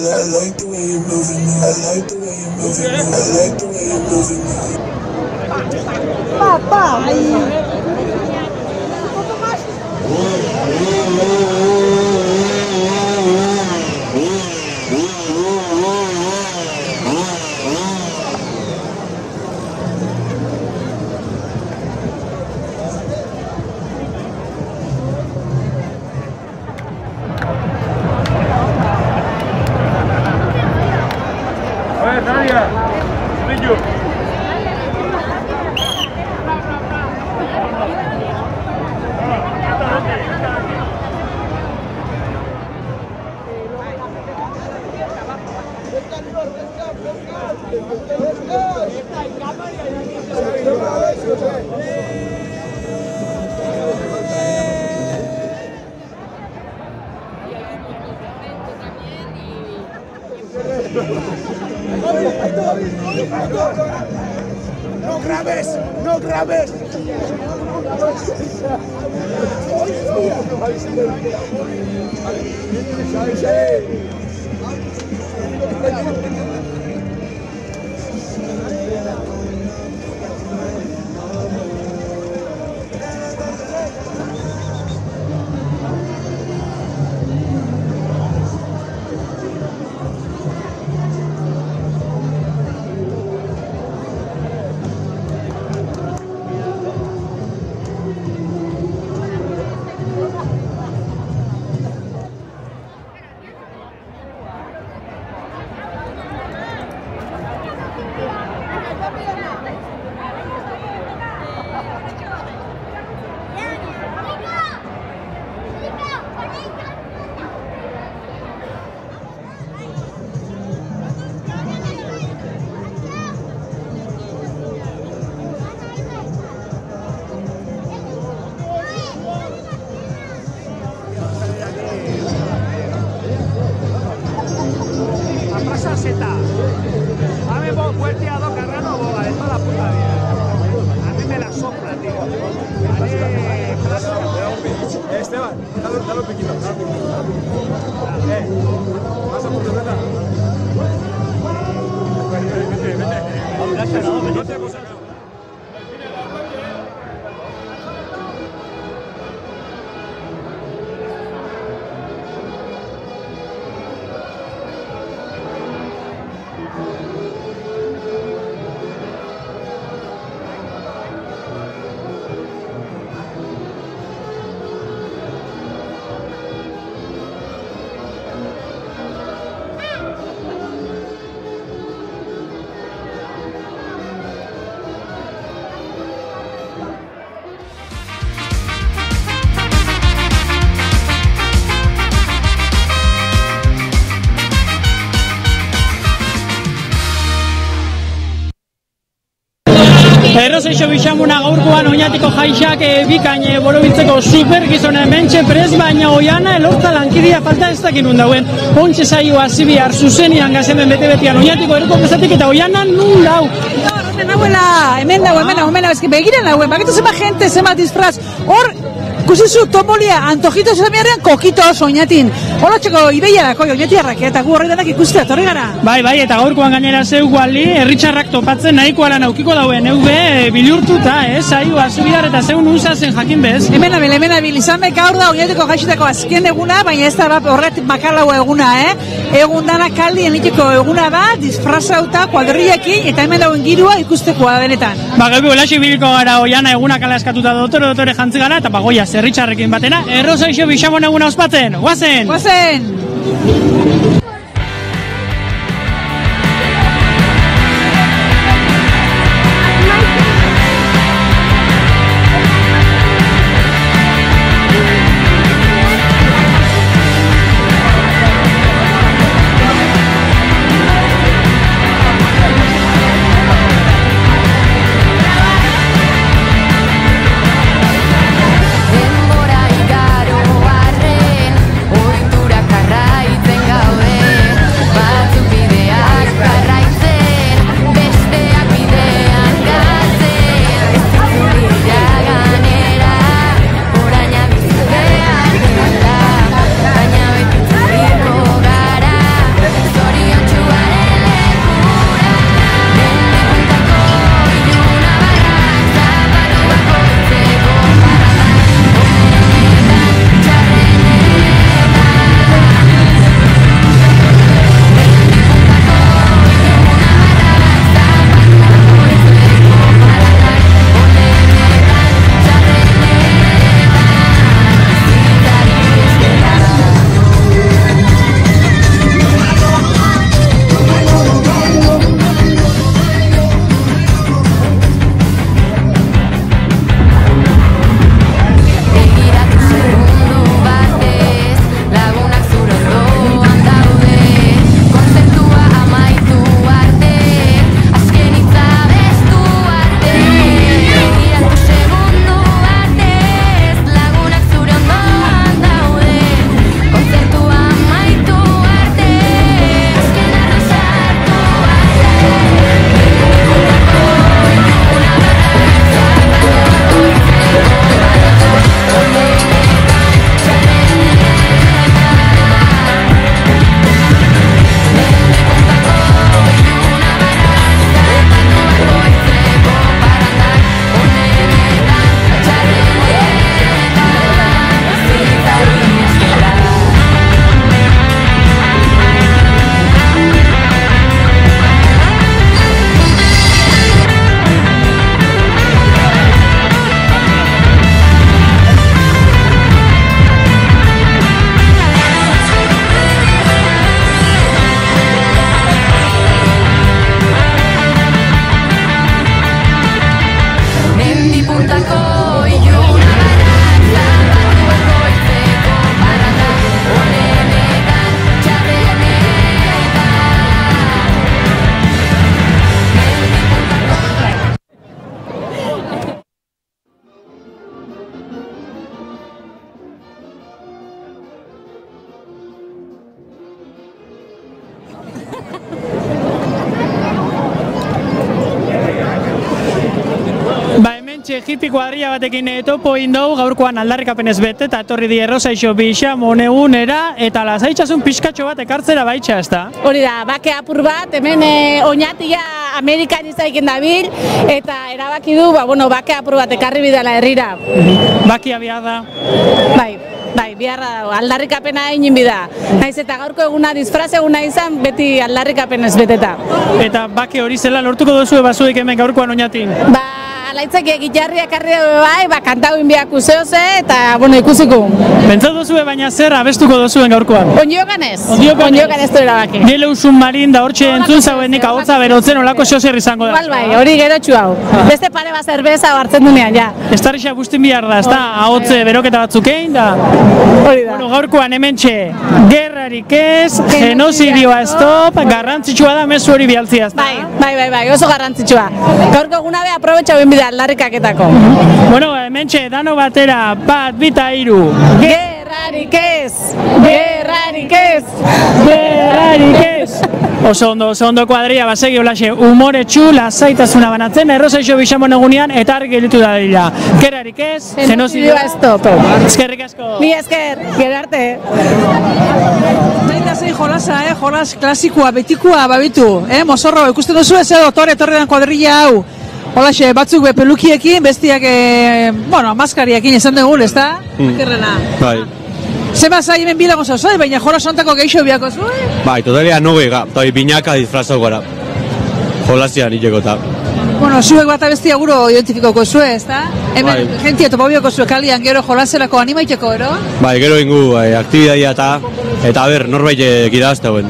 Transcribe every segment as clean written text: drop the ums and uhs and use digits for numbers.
like the way you're moving now. I like the way you're moving now. I like the way you're moving now. Papá, ahí. Nadia, vídeo. No grabes, no grabes. Esteban, dale un piquito. ¿Vas a por tu meta? Vete. Erroseixo bixamuna gaurkoan oinatiko jaixak bikain borobiltzeko supergizonen mentxe prez, baina oiana elortza lankidia falta ez dakin dauen. Ontxe saioa zibiar zuzenian gazemen bete-betian oinatiko eroko pezatik eta oiana nun dau. Hemen dago, eski begiren dauen, bakitu zema gente, zema disfraz, hor, kusizu topolia, antojitos zamiarrean kokitos oinatin. Holo txeko ideia dako oinatiarrak, eta gu horre denak ikustea, torri gara. Bai, eta gaurkoan gainera zeu guali, herritxarrak topatzen nahiko alan aukiko dauen, eube bilurtuta, saioa zubidar eta zeu nuza zen jakin bez. Hemen abil, izan beka hor da oinatiko jaixetako azken eguna, baina ez da horret bakarlau eguna, Egun dana kaldi eniteko eguna da, disfrazauta, kuadrillekin, eta hemen dauen girua ikustekoa benetan. Gauko belaxi biliko gara oiana eguna kala eskatuta dotore jantzi gara, eta bagoia zerritxarrekin batena, Erroseixo bixamon eguna ospatzen, guazen! Denbora igaro arren, ohitura karraitzen gaude. hippie kuadrilla batekin topo indau, gaurkoan aldarrikapenez bete, eta etorri di Errosaixo Bixamon egunera, eta lasaitzasun pixkatxo bat ekartzera baitxa, ez da? Hori da, bake apur bat, hemen oinatia Amerikan izaiken dabil, eta erabaki du, bake apur bat ekarri bidala herrira. Bakia behar da? Bai, biharra aldarrikapena egin bida. Naiz eta gaurko eguna disfraz eguna izan, beti aldarrikapenez beteta. Eta bake hori zela lortuko duzue basuek hemen gaurkoan oinatin? Alaitzak gitarria karri bai, kantau inbiak useoze, eta, ikusiko. Bentsatu duzue, baina zer abestuko duzuen gaurkoan? Ondiokanez du erabaki. Niele usun marin da hortxe entzun zauenik ahotza berotzen olako xozer izango da. Bai, hori gerotxu hau. Beste pare bat zerbeza hartzen dunean, ja. Estarrixa bustin bihar da, ez da? Ahotze beroketa batzukein da? Hori da. Gaurkoan hementxe, gerrarik ez, genozidioa stop, garrantzitsua da mezu hori bialtzia, ez da? Bai, oso garrantzitsua. Gaurko eguna be aprobetxa ben bida aldarrikaketako. Hementxe, dano batera, 1, 2, 3. Gerrarik ez! Gerrarik ez! Gerrarik ez! Oso ondo kuadria, basegi olaxe, umoretxu, lasaitasuna banatzen, Errosaixo Bixamon egunean, eta argi gelitu da dira. Gerrarik ez, genozidioa stop. Eskerrik asko. Ni esker, gerarte. Zaita zein jolasa, jolas klasikoa, betikoa, babitu, mozorro, ikusten duzu ez edo, torre den kuadrilla hau. Holaxe, batzuk pelukiekin, bestiak, maskariakin esan dugu, ez da? Akerrena. Bai. Zema zai hemen bilago zauzai, baina jola sontako geixo biako zuen? Bai, totalia nogega, eta binaka disfrazau gara. Jolasian hileko eta. Zuek bat abestia guro identifikoko zuen, ez da? Hemen, jentia topo bioko zuen kalian gero jolaserako animaiteko, ero? Bai, gero ingu, aktibidadia eta ber, norbait girazta guen.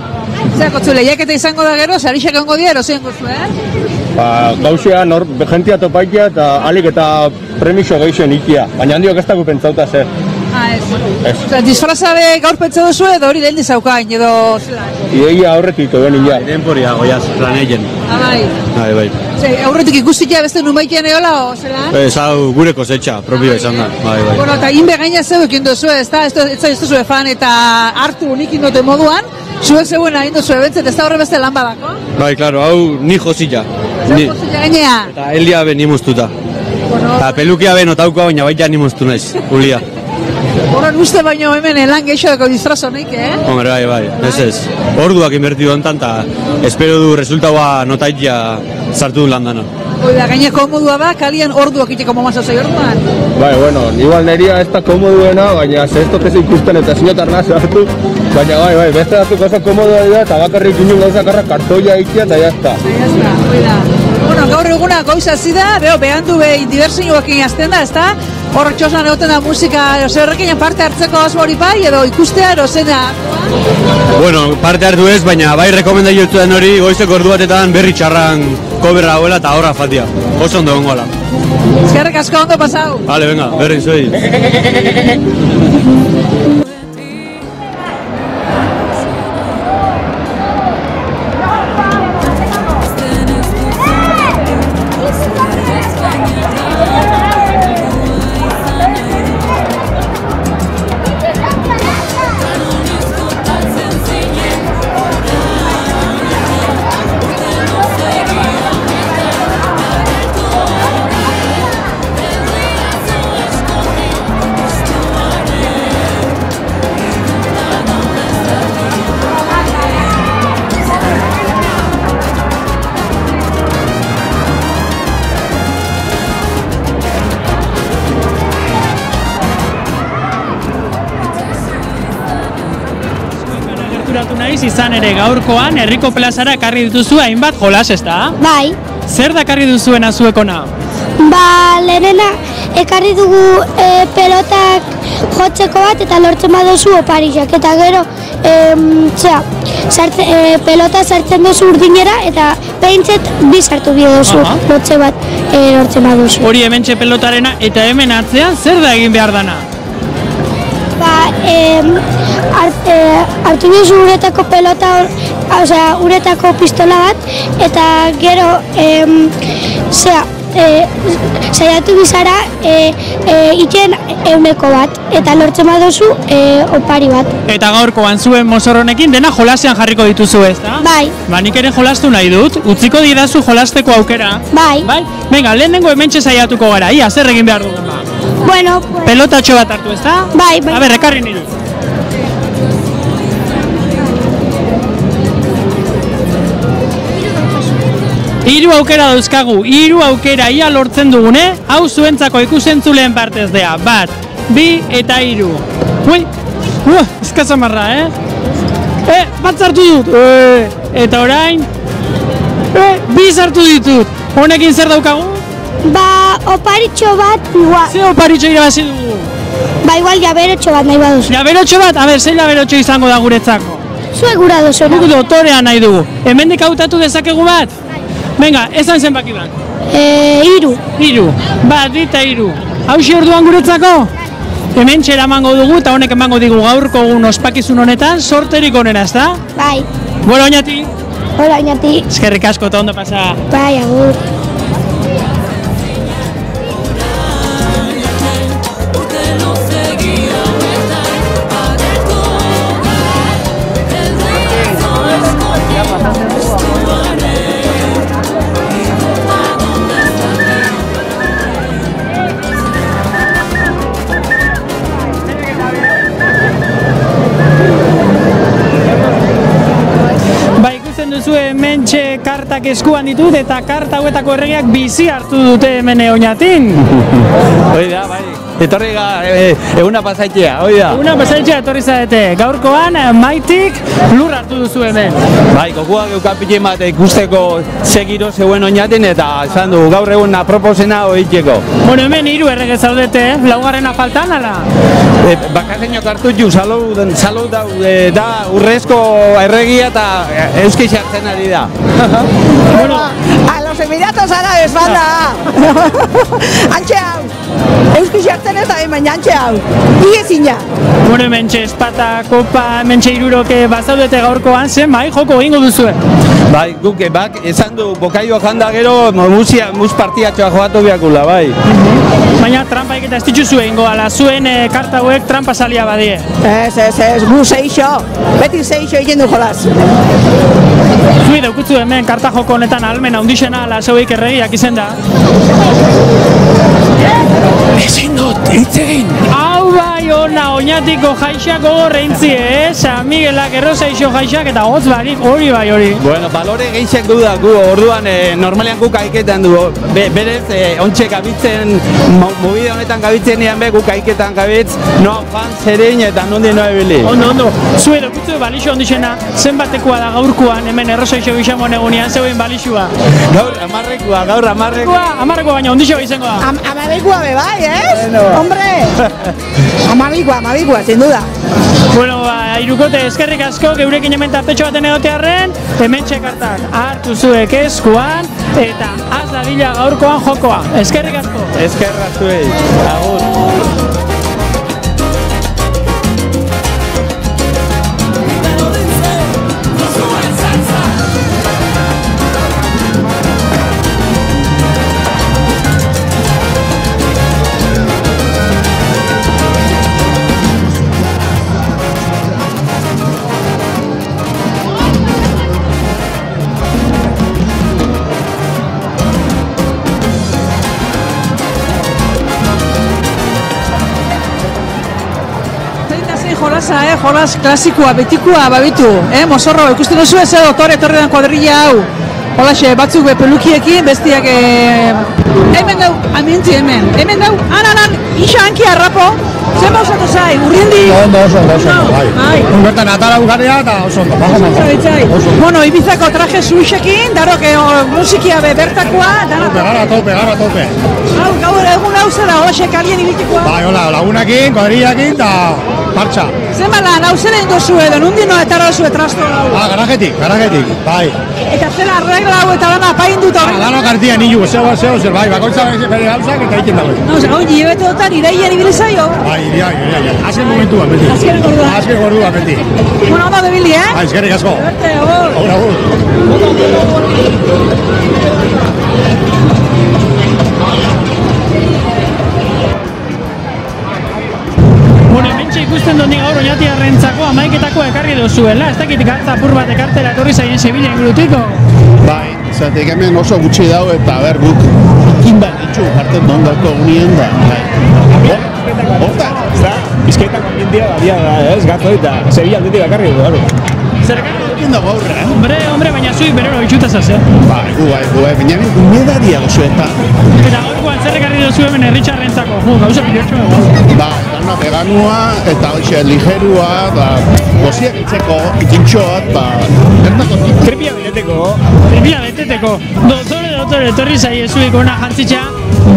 Zerako zu, lehiaketa izango da gero, zarixak ongo dira, erozen guzuen? Gauzea, jentia topaikia eta alik eta premiso geixen ikia, baina handiok ez dago pentsauta zer. Ez. Disfrazabe gaur pentsa duzu edo hori lehen dizaukain edo zelan? Ideia aurretik toben illa. Denporia goiaz, planeien. Bai. Aurretik ikusikia beste numaikean eola o zelan? Ez hau gure kosetxa, propio izan da. Bai. Eta inbe gaina zeu ekin duzu, ez da? Ez duzu fan eta hartu unik indote moduan, zuek zeuen hain duzu ebentzet, ez da horre beste lan badako? Bai, klaro, hau ni josilla. Ni josilla gainea? Eta Elia ben nimuztuta. Eta pelukia ben otaukoa, baina baita nimuztu naiz, Julia. Horren uste baino hemen lan geixodeko disfraz honik, Hombre, bai, ez. Orduak inbertidu ontan, eta espero du resultaua notaitia sartu du landana. Oida, gaine komodua da, kalian orduak iteko momazau zei orduan? Bai, igual neria ez da komoduena, baina zestot ez ikusten eta zinotarna hartu, baina bai, beste datuk oso komodua dira eta bakarrik inun gauzakarra kartoia ikia eta jazta. Oida. Gaur eguna goiza zida, behan du diversioak inazten da, ez da? Hor txosan egoten da musika, horrekin parte hartzeko oso hori bai, edo ikustea, edo zena? Parte hartu ez, baina bai rekomendai jotzen hori goizeko orduatetan berri txarran koberra hauela eta horra fatia. Oso ondo gongoala. Eskerrik asko ondo pasau. Vale, venga, berri zuei. Izan ere gaurkoan herriko plazara ekarri dituzu hainbat jolas, ez da? Bai. Zer dakarri duzuena zuekona? Lehenena ekarri dugu pelotak jotzeko bat eta lortzen baduzu oparizak eta gero pelota sartzen duzu urdinera eta behintzet bi sartu bide duzu lotze bat lortzen baduzu. Hori hementxe pelotarena eta hemen atzean zer da egin behar dana? Hartu duzu uretako pelota, uretako pistola bat, eta gero saiatu bizara iten 100 eta lortzen badozu opari bat. Eta gaurkoan zuen mozorronekin dena jolasean jarriko dituzu, ezta? Bai. Ba, nik ere jolastu nahi dut, utziko didazu jolasteko aukera. Bai. Bai? Venga, lehenengo hementxe saiatuko gara, ia, zer egin behar dugun ba? Bueno, Pelotatxo bat hartu, ezta? Bai, bai. A ber, ekarri niri. Hiru aukera dauzkagu, hiru aukera ia lortzen dugune, hau zuentzako ikusentzuleen partez dea, 1, 2 eta 3. Ui, eskazamarra, bat zartu dut, eta orain, 2 zartu ditut, honekin zer daukagu? ba, oparitxo bat igual. Ze oparitxo irabazi dugu? Ba, igual jaberotxo bat nahi baduzu. Jaberotxo bat? A ber, ze jaberotxo izango da guretzako? Zuek gura dozu. Guk dotorea nahi dugu. Hemendik hautatu dezakegu bat? Venga, esan zenbaki bat. 3. 3. 1, 2 eta 3. Hauxe orduan guretzako? Hemen txeramango dugu eta honek emango digu gaurko egun ospakizun honetan sorterik onena, ezta? Bai. Bueno, Oñati. Hola, Oñati. Eskerrik asko eta ondo pasa. Bai, agur. Hementxe kartak eskuan ditut eta karta hauetako erregeak bizi hartu dute hemen Oñatin. Hoi da, bai. Etorri eguna pasaitea, hoi da. Eguna pasaitea etorri zaete. Gaurkoan Maitik lur hartu duzu hemen. Bai, kokuak eukapitien bat ikusteko segiro zeuen Oñatin eta esan du gaur egun aproposena hoiteko. Bueno, hemen 3 errege zaudete, laugarrena faltan, ala? Bakaseñok hartu ju, salou da urrezko erregia eta euski sartzen ari da. Bueno, a los Emiratos Árabes, banda! Antxe hau! Euski sartzen ez da hemen, antxe hau! Igezina! Bueno, hementxe espata, kopa, hementxe 3 bazaudete gaurkoan, zen bai joko egingo duzue? Bai, guk esan du bokaioa janda gero mus partiatxoa joatu biakula, bai. Baina trampaik eta ez dituzu egingo, ala zuen karta hauek trampa salia badie. Ez, gu seixo, beti seixo egin du jolaz. Zui daukutzu hemen karta joko honetan almen handixena ala zeuik erregiak izen da. Ezin dut, hitz egin! Hau bai ona, Oñatiko jaixak gogor eintzi, San Miguelak erroseixo jaixak eta hotz barik hori bai hori. Bueno, balore geixek du da, gu orduan normalean guk aiketan du, berez ontxe gabitzen, mobide honetan gabitzen nian be, guk aiketan gabitz, noa fan, zerein eta nondi noa ebili. Ondo, zue dokutzu balixo ondixena, zenbatekoa da gaurkoan hemen erroseixo gixamon egunean zeuen balixua? Gaur amarrekoa. Amarrekoa baina ondixo izango da. Amarrekoa be bai, ez? Hombre! Amarrekoa, sin duda. Bueno, ba, Irukote, eskerrik asko, geurekin hemen tartetxo baten egotearren, hemen txekartak hartu zuek eskuan, eta az dadila gaurkoan jokoa. Eskerrik asko. Eskerra zuei. Agur. Jolas klasikoa, betikoa babitu, mozorro, ikusten duzu ez dotore etorri den kuadrilla hau. Holaxe, batzuk pelukiekin, bestiak hemen gau, amintzi hemen gau, anan, isa hanki harrapo, zen bausatu zai, urriendi? Oso, bai. Bertan atara ugarria eta oso, Bueno, Ibizako traje zuixekin, darok musikia bertakoa, Gara tope. Hau, gaur egun hau zera, holaxe kalien ibitikoa? Bai, hola, lagunakin, kuadrillakin eta martxa. Zenba lan, hau zera indozu edo, nundi noa etara oso etrasto hau? Garajetik, bai. Eta zera arregla hau eta lana pain dut horrein? Lano kartian hilu, zer, bai, bakoitza bere gauzak eta ikin dago. Hau, hilabete dotan iraien ibilizaio? Bai, azken momentuan, beti. Azken gorduan, beti. Bueno, ondo debili, Bai, eskerrik asko. Agur. Hortxe ikusten dut gaur oñatiarrentzako amaiketako ekarri duzuela, ez dakit gatza apur bat ekartera etorri zaien Sevilla ingurutiko. Bai, zatek hemen oso gutxi dago eta guk ekin bat ditxu jartzen dondako unien da. Horta, ez da? Bizkaitako ambientia badia da, ez? Gazo eta Sevilla aldetik bakarri du, garo. Zergatik? Ekin dago aurre, Hombre, baina zui berero itxutazaz, Bai, baina umedaria dozu eta... Eta gaurkoan zer ekarri duzu hemen herritxarrentzako, gauza pilotxoa. Ba, dana veganua eta hoxe ligerua, goziak itzeko, ikintxoat, Tripia beteteko. Tripia beteteko. Dotore, etorri zaie zuik ona jantzitxa,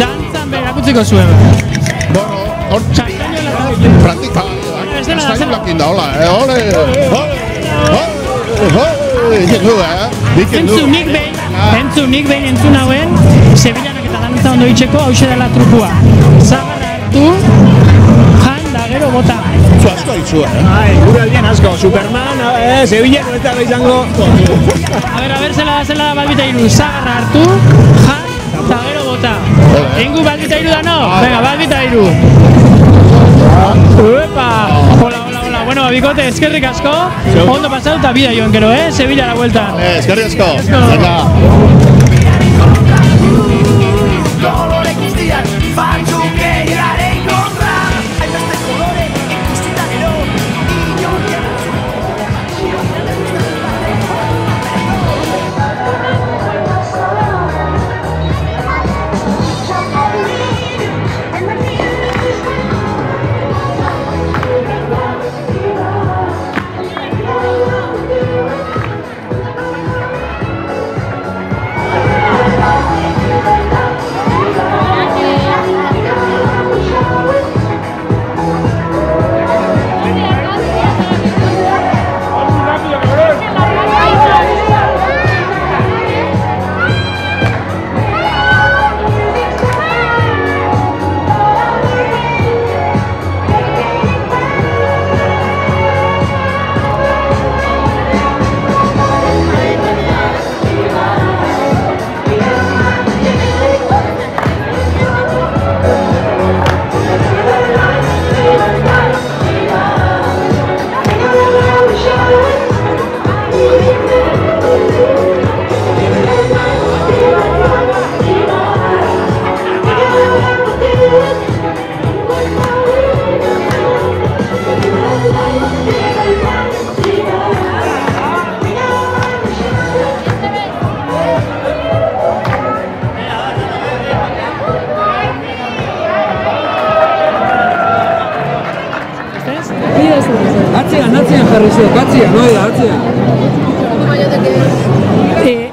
dantzan berakutziko zuen. Bueno, hor praktika, zailakin da, hola, Entzunik behin entzun hauen, Sevillanak eta dantza ondo itxeko hause dela trukua. Zagarra hartu, jan da gero bota. Zu asko ditzua, Gure aldean asko, Superman, Sevillako eta izango. A ber, zela bat bita iru, zagarra hartu, jan da gero bota. Engu bat bita iru da no? Venga, bat bita iru. Uepa! Hola. Bueno, bikote, eskerrik asko, ondo pasatu eta bida joan gero, Sevilla a la vuelta. Eskerrik asko.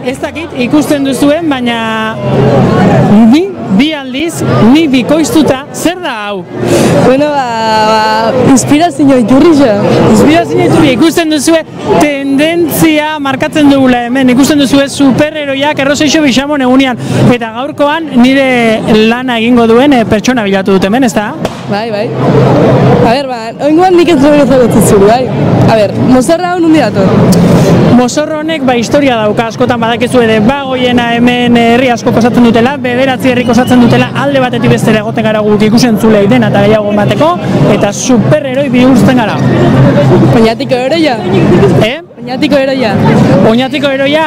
Ez dakit ikusten duzuen, baina bi aldiz, ni bikoiztuta, zer da hau? Bueno, inspirazio iturri ja. Inspirazio iturri, ikusten duzue tendentzia markatzen dugula hemen, ikusten duzue superheroiak Erroseixo Bixamon egunean, eta gaurkoan nire lana egingo duen pertsona bilatu dut hemen, ez da? Bai. A ber, oingoan nik ez zagotzen zuru, bai? A ber, mozorra hau nundi dator? Mozorro honek historia dauka, askotan badakizu ere, bagoiena hemen herri asko osatzen dutela, bederatzi herrik osatzen dutela, alde batetik bestera egoten gara guk ikusentzulei dena eta gehiago bateko, eta superheroi bihurtzen gara. Oñatiko heroia? Oñatiko heroia? Oñatiko heroia,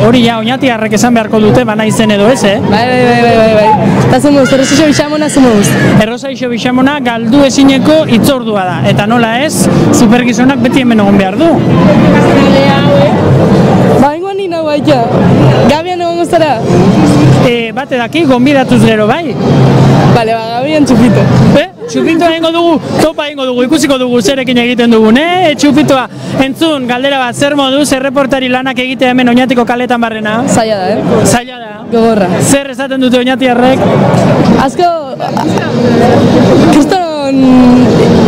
hori ja, oñatiarrek esan beharko dute, bana izen edo ez, Bai. Eta zemuz, Erroseixo Bixamona zemuz? Erroseixo Bixamona galdu ezineko itzordua da, eta nola ez, supergizonak beti hemen egon behar du. Ba, ingoan nina baita. Gabian egon gozara? Bate daki, gonbidatuz gero, bai? Bale, Gabian txupito. Txupito egingo dugu, topa egingo dugu, ikusiko dugu zerekin egiten dugun, Txupitoa, entzun, galdera bat, zer moduz, erreportari lanak egitea hemen Oñatiko kaletan barrena? Zaila da, Zaila da. Gogorra. Zer esaten dute oñatiarrek? Asko... Kristonon...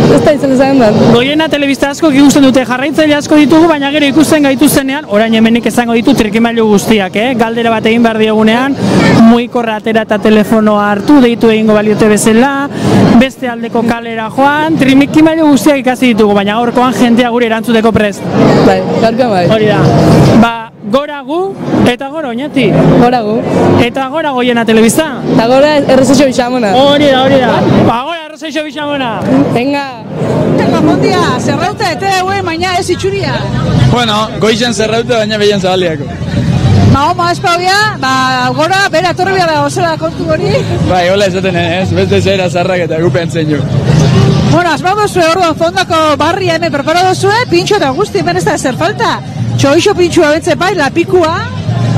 Ez da izan ezagun da. Goiena telebista asko ikusten dute, jarraitzaile asko ditugu, baina gero ikusten gaituztenean, orain hemenik izango ditu trikimailu guztiak, Galdera bat egin behar diogunean, mugikorra atera eta telefonoa hartu, deitu egingo baliote bezala, beste aldeko kalera joan, trikimailu guztiak ikasi ditugu, baina gaurkoan jentea gure erantzuteko prest. Bai, gaurkoan bai. Hori da. Ba, gora gu, Eta gora, oinati? Gorago. Eta gora goiena telebista? Eta gora errezeixo bixamona. Hori da. Ba, gora errezeixo bixamona. Venga. Eta mondia, zerraute, eta eguen, baina ez itxuria. Bueno, goizan zerraute, baina behian zabaliako. Mahoma espauia, gora, bera atorri da osela kontu hori. Bai, hola esaten ez, beste zera zarrak eta gupen zen jo. Bueno, asmado zue orduan fondako barria hemen preparado zue, pintxo eta guzti, hemen ez da ezer falta. Txoixo pintxua bentze bai, lapikua.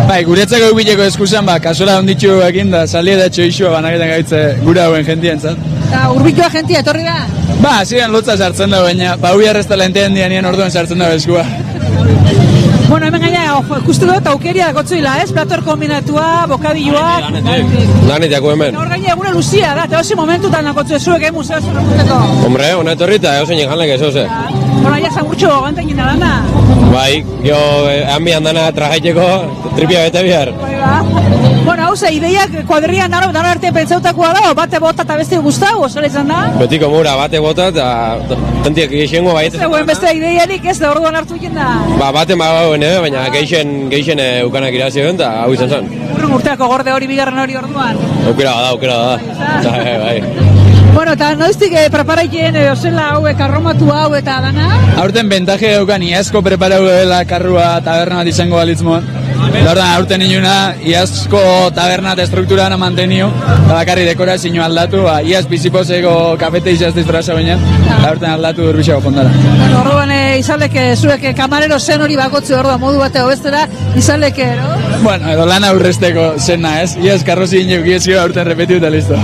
Bai, guretzako eubileko eskusan, kasola onditxu egin da, salie da txoixua banaketan gaitze gura hauen jentien zan. Eta urbikoa jentia etorri da? Ba, ziren lotza sartzen da, baina, hui arreztala entean nien orduan sartzen da eskua. Bueno, hemen gaina, ikustu dut, aukeria gotzuila, ez? Plator kombinatua, bokadilloa. Lanetako hemen. Hor gaina eguna luzia da, eta hozi momentutan nakotzu ezuek egin museo zuen urteko. Hombre, hona etorrita, eusen janlek ez oze. Bueno, ya zangurtxo ganten gina dana. Bai, jo, hanbian dana trajaiteko tripia bete bihar. Bueno, hau ze, ideiak kuadrian dara arte pentsautakoa da, bate bota eta beste guztau, oso izan da? Betiko mura, bate bota eta tentiak geixengo baiet. Zegoen beste ideiarik ez da orduan hartu egin da? Ba, bate magauen, baina geixen ukanak irazio eta hau izan zen. Urteako gorde hori, bigarren hori orduan? Aukera da. Bai. Bueno, eta noiztik preparaikeen osela hauek arromatu hau eta dana? Aurten bentaje daukan iazko preparau dela karrua taberna bat izango balitzmoan. Hortan, aurten inuna, iazko taberna eta strukturana mantenio, eta bakarri dekorazio aldatu, iaz bizipozeko kafete izaz disfraza baina, eta aurten aldatu urbixago fondara. Bueno, orduan izaleke, zuek kamarero zen hori bakotzu orduan modu bateo bestera, izaleke, no? Bueno, edo lana urresteko zena, ez? Iaz karrozi ineu giezio aurten repetiu eta listo.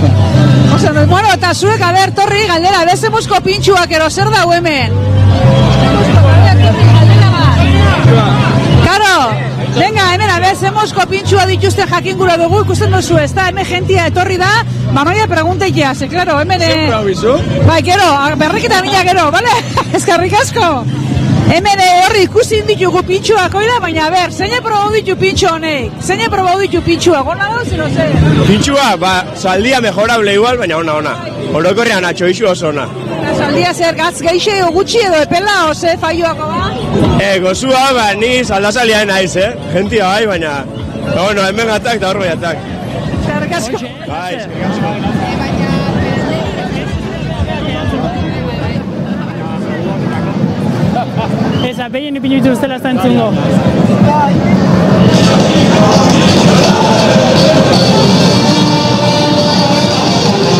Bueno, eta zuek, torri, galdera, bezemuzko pintxuak ero, zer dau hemen? Karo, venga, hemen, bezemuzko pintxua dituzte jakin gura dugu, ikusten duzu, ez da, hemen jentia etorri da, manoia pregunteikea, ze, klaro, hemen... Sempre hau bizu? Bai, gero, berrikita mina gero, bale? Ezkarrik asko? Hemen horri ikusi ditugu pintxuak oida, baina ber, zeine probau ditu pintxo honek? Zeine probau ditu pintxua, gona da, zino ze? Pintxua, saldia mejorable igual, baina ona. Orokorrean atxoixu oso ona. Saldia zer gatz geixe o gutxi edo epela, oze, faioako ba? Gozua, ni saldazalia naiz, gentia bai, baina... Bueno, hemen gatak eta hor baiatak. Eskerrik asko. Bai, eskerrik asko. Eza, behien ipinu dituztela ez da entzungo.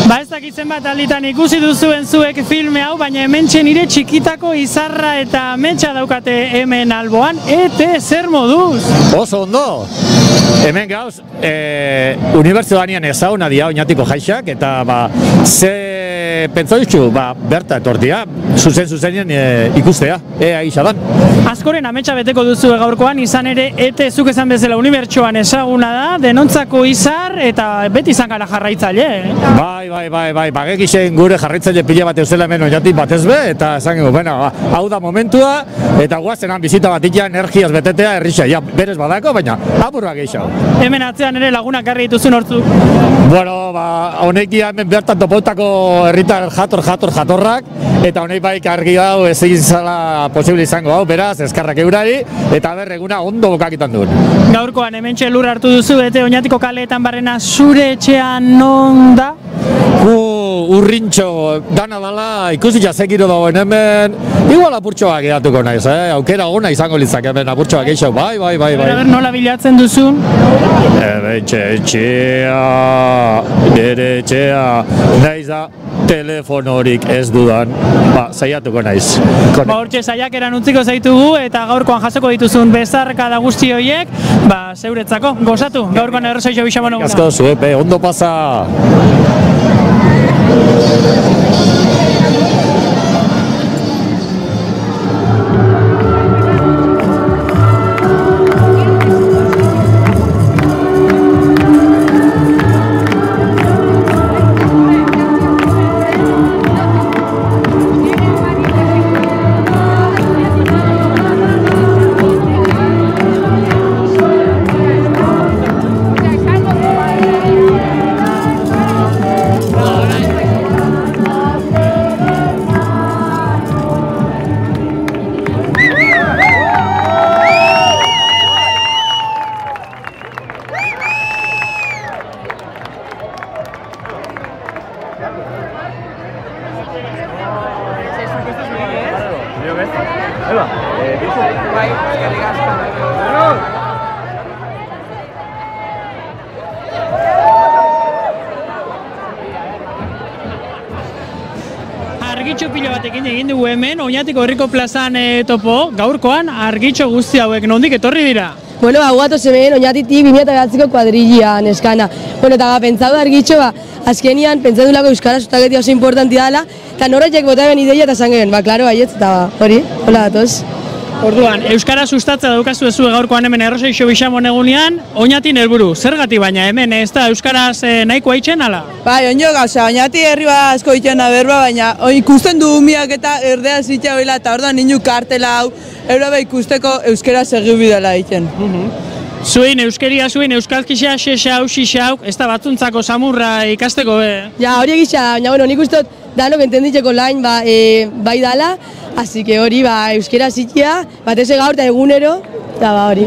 Ba ez dakitzen bat alditan ikusi duzuen zuek filme hau, baina hementxe nire txikitako izarra eta ametsa daukate hemen alboan, zer moduz? Oso ondo! Hemen gauz, unibertsitatean ezaguna dia oinatiko jaixak, eta ze pentsau ditzu, berta etortia, zuzenien ikustea, ea izadan. Askoren ametsa beteko duzu gaurkoan, izan ere, zuk esan bezala unibertsoan ezaguna da, denontzako izar, eta beti izan gara jarraitzaile. Bai, bagekixen gure jarraitzaile pila bat eusela hemen oinatik batez be, eta esan gego, hau da momentua, eta guazenan bizita bat ikia energiaz betetea errixa, berez badako, baina apurra gehiago. Hemen atzean ere lagunak garri dituzun hortzuk. Bueno, honek dia hemen bertan topautako herritar jatorrak, eta honek baik argi hau ez egin zala posible izango hau, beraz, eskarrak eurari, eta eguna ondo bokakitan duen. Gaurkoan hemen txelur hartu duzu, eta oinatiko kaleetan barrena zure etxean non da? Urrintxo, dana dala, ikusi jazekiro dagoen hemen, igual apurtxoak edatuko naiz, aukera gona izango litzak hemen apurtxoak eixo, bai. Ber, nola bilatzen duzun? Nire etxea, naiz da, telefonorik ez dudan, saiatuko naiz. Hortxe saiakeran utziko zaitugu, eta gaurkoan jasoko dituzun bezarka da guzti horiek, zeuretzako, gozatu, gaurkoan errezoixo bixamon eguna. Asko zuepe, ondo pasa! Bai, eskerrik asko. Argitxo pilo batekin egin dugu hemen, Oñatiko herriko plazan topo, gaurkoan argitxo guzti hauek nondik etorri dira? Bueno, gatoz hemen Oñatitik 2009ko kuadrillia neskana. Bueno, eta pentsatu argitxo, azkenian pentsatu lako euskara sustaketia oso importanti dela, eta norraitek bota ben ideia eta esan geben, klaro, baietz, eta hori, hola gatoz. Orduan, euskara sustatza daukazu ezue gaurkoan hemen Errosaixo Bixamon egunean, Oñatin helburu, zergatik baina hemen ez da euskaraz nahikoa itxen ala? Bai, onjo gauza, Oñati herri asko itxena berba, baina ikusten du umiak eta erdea zitxa bila, eta orduan ninu kartela hau, eurobe ikusteko euskara segibidela itxen. Zuen euskeria, zuen euskalkisa, xexau, xixau, ez da batzuntzako samurra ikasteko be? Ja, hori egitza, baina bueno, nik uste danok entenditzeko lain bai dala, así que hori euskera zitia, batez gaur eta egunero, eta hori.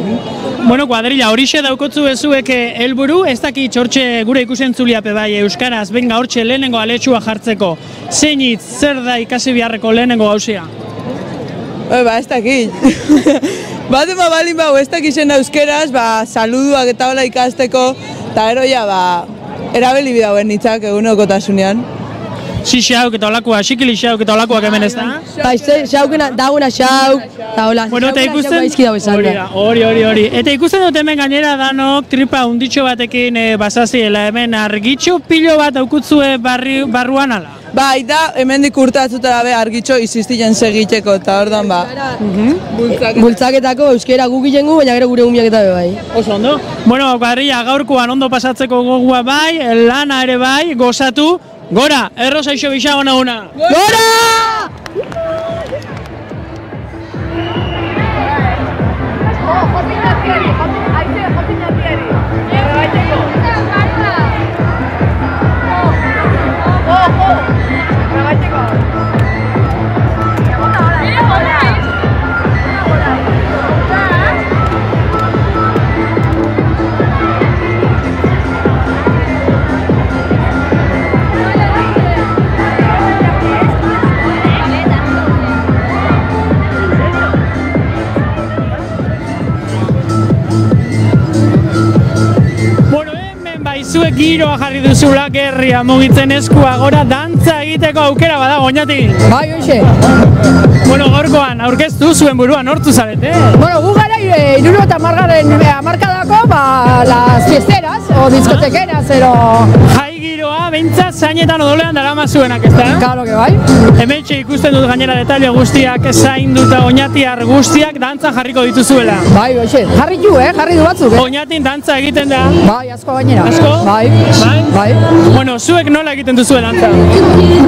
Bueno, kuadrilla, horixe daukotzu bezuek helburu, ez daki txortxe gure ikusentzuliape bai euskaraz, benga hortxe lehenengo aletxua jartzeko. Zein hitz, zer da ikasi beharreko lehenengo gauzia? Ez dakit. Bat ema balin ez dakixen euskeraz, saluduak eta hola ikasteko, eta gero ja, erabili bidauen nitzak egunokotasunean. Xixauk eta olakoa, xikili xauk eta olakoak hemen ez da? Bai, xaukena, dagoena xauk, eta hola. Bueno, eta ikusten... Hori. Eta ikusten dut hemen gainera danok tripa unditxo batekin basaziela hemen argitxo pilo bat aukutzue barruan ala? Bai, da, hemen dikurtatzutara be argitxo iziztien segiteko, eta ordan bultzaketako euskera gukiten gu, baina gero gure gumiak eta be bai. Oso ondo. Bueno, kuadrilla, gaurkoan ondo pasatzeko gogua bai, lana ere bai, gozatu. Gora, Errosaixo Bixamon eguna! Gora! Zuek giroa jarri duzula gerria mugitzen eskua gora dantza egiteko aukera badago Oñati. Bai, hoxe. Bueno, gaurkoan aurkeztu zuen buruan hortu zarete. Bueno, gu gara iruro eta markadako, las fiesteras, o diskotekeras, ero... Jai giroa, behintzat zainetan odolean darama zuenak, ez da? Claro que bai. Hemen ikusten dut gainera detailio guztiak, zainduta Oñatiar guztiak dantzan jarriko dituzuela. Bai, hoxe. Jarri du batzuk, Oñatin dantza egiten da. Bai, asko gainera. Asko? Bai. Bueno, zuek nola egiten duzue dantza?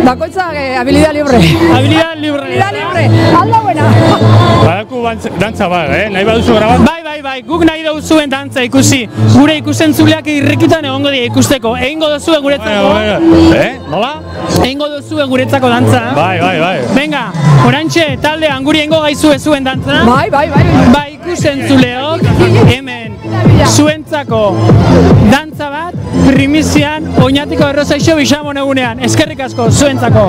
Bakoitzak habilidad libre. Habilidad libre. Alda buena. Badaku dantza nahi baduzu grabat? Bai, guk nahi duzuen dantza ikusi. Gure ikusentzuleak irrikitan egongo dira ikusteko. Egingo duzue guretzako. Nola? Egingo duzue guretzako dantza. Bai. Venga, orantxe taldean guri egingo gaizu zuen dantza. Bai. Bai, ikusentzuleok hemen zuentzako dantza bat primizian Oñatiko Errosaixo Bixamon egunean. Eskerrik asko zuentzako.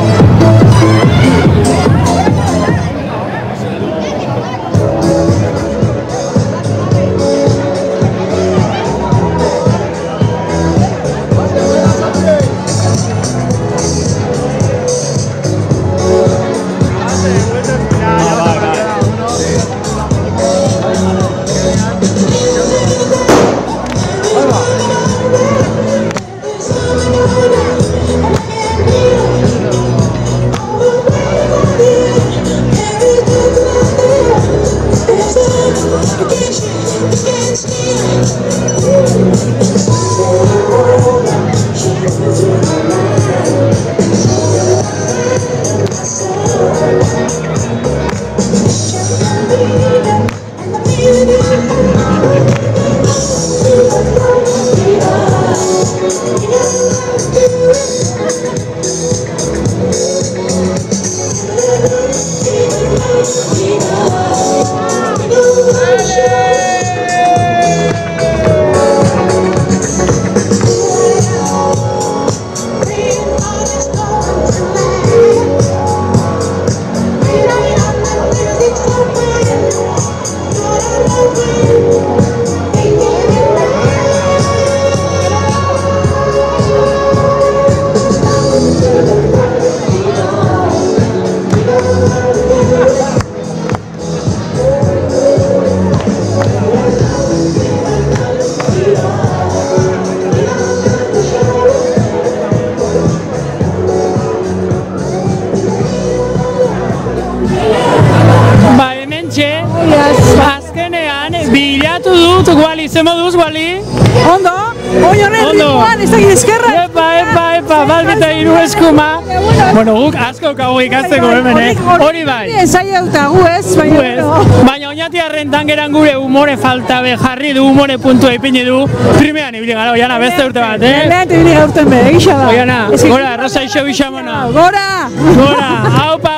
hementxe, azkenean, bilatu dut, Guali, ze moduz, Guali? Ondo, oionen ritmoan, ez dakit eskerra. Epa, balbita hiru eskuma. Bueno, guk asko kago ikasteko hemen, hori bai. Ensaia duta, gu ez, baina oinatiarren tangeran gure umore falta be jarri du, umore puntua ipini du. Primean ibili gara, Oiana, beste urte bat, Lehen ibili gaurten be, egisa da. Oiana, gora, Rosa iso bisamona. Gora! Gora, haupa,